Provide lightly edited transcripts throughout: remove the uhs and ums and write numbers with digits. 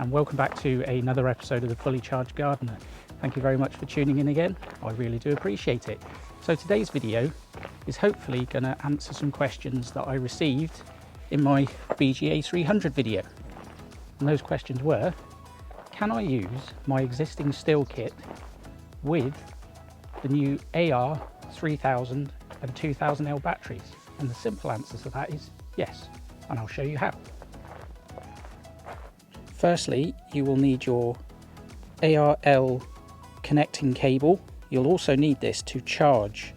and welcome back to another episode of the Fully Charged Gardener. Thank you very much for tuning in again. I really do appreciate it. So today's video is hopefully going to answer some questions that I received in my BGA 300 video. And those questions were, can I use my existing Stihl kit with the new AR 3000 and 2000L batteries? And the simple answer to that is yes, and I'll show you how. Firstly, you will need your ARL connecting cable. You'll also need this to charge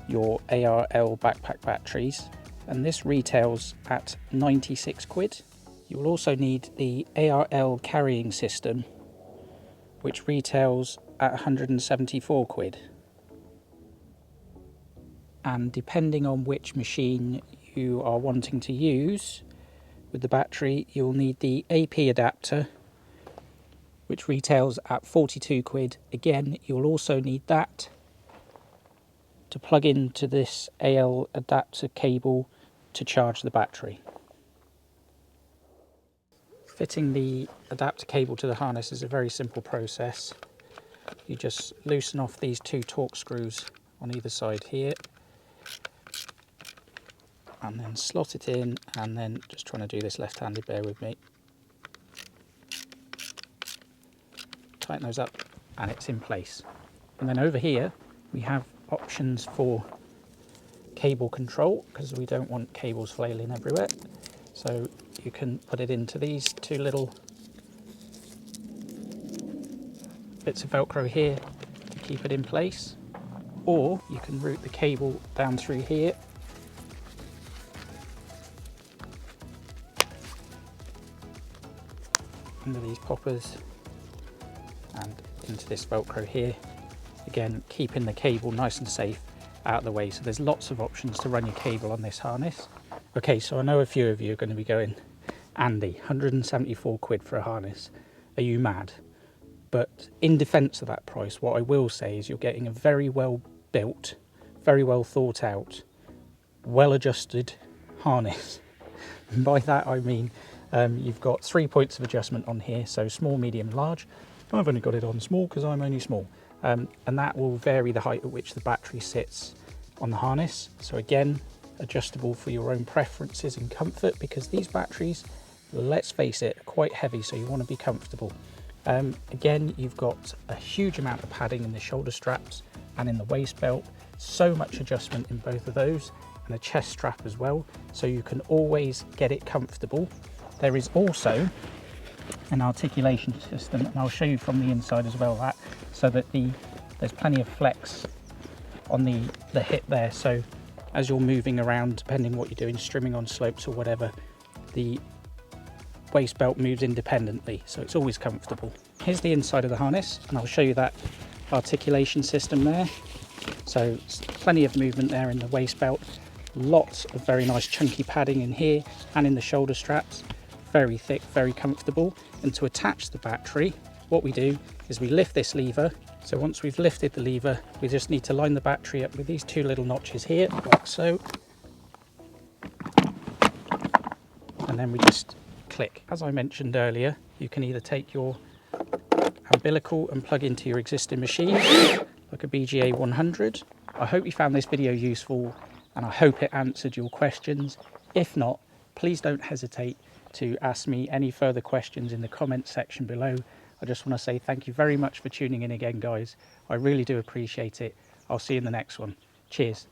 your ARL backpack batteries, and this retails at 96 quid. You will also need the ARL carrying system, which retails at 174 quid. And depending on which machine you are wanting to use with the battery, you'll need the AP adapter, which retails at 42 quid. Again, you'll also need that to plug into this AL adapter cable to charge the battery. Fitting the adapter cable to the harness is a very simple process. You just loosen off these two torque screws on either side here, and then slot it in, and then just trying to do this left-handed, bear with me. Tighten those up and it's in place. And then over here we have options for cable control, because we don't want cables flailing everywhere. So you can put it into these two little bits of Velcro here to keep it in place, or you can route the cable down through here under these poppers and into this Velcro here, again keeping the cable nice and safe out of the way. So there's lots of options to run your cable on this harness. Okay, so I know a few of you are going to be going, Andy, 174 quid for a harness, are you mad? But in defence of that price, what I will say is you're getting a very well built, very well thought out, well adjusted harness. And by that I mean you've got 3 points of adjustment on here, so small, medium, large. I've only got it on small because I'm only small, and that will vary the height at which the battery sits on the harness. So again, adjustable for your own preferences and comfort, because these batteries, let's face it, are quite heavy, so you want to be comfortable. Again, you've got a huge amount of padding in the shoulder straps and in the waist belt, so much adjustment in both of those, and a chest strap as well, so you can always get it comfortable. There is also an articulation system, and I'll show you from the inside as well, that so that there's plenty of flex on the hip there, so as you're moving around, depending what you're doing, strimming on slopes or whatever, the waist belt moves independently, so it's always comfortable. Here's the inside of the harness, and I'll show you that articulation system there. So plenty of movement there in the waist belt, lots of very nice chunky padding in here and in the shoulder straps, very thick, very comfortable. And to attach the battery, what we do is we lift this lever. So once we've lifted the lever, we just need to line the battery up with these two little notches here, like so, and then we just click. As I mentioned earlier, you can either take your umbilical and plug into your existing machine, like a BGA 100. I hope you found this video useful, and I hope it answered your questions. If not, please don't hesitate to ask me any further questions in the comment section below. I just want to say thank you very much for tuning in again, guys. I really do appreciate it. I'll see you in the next one. Cheers.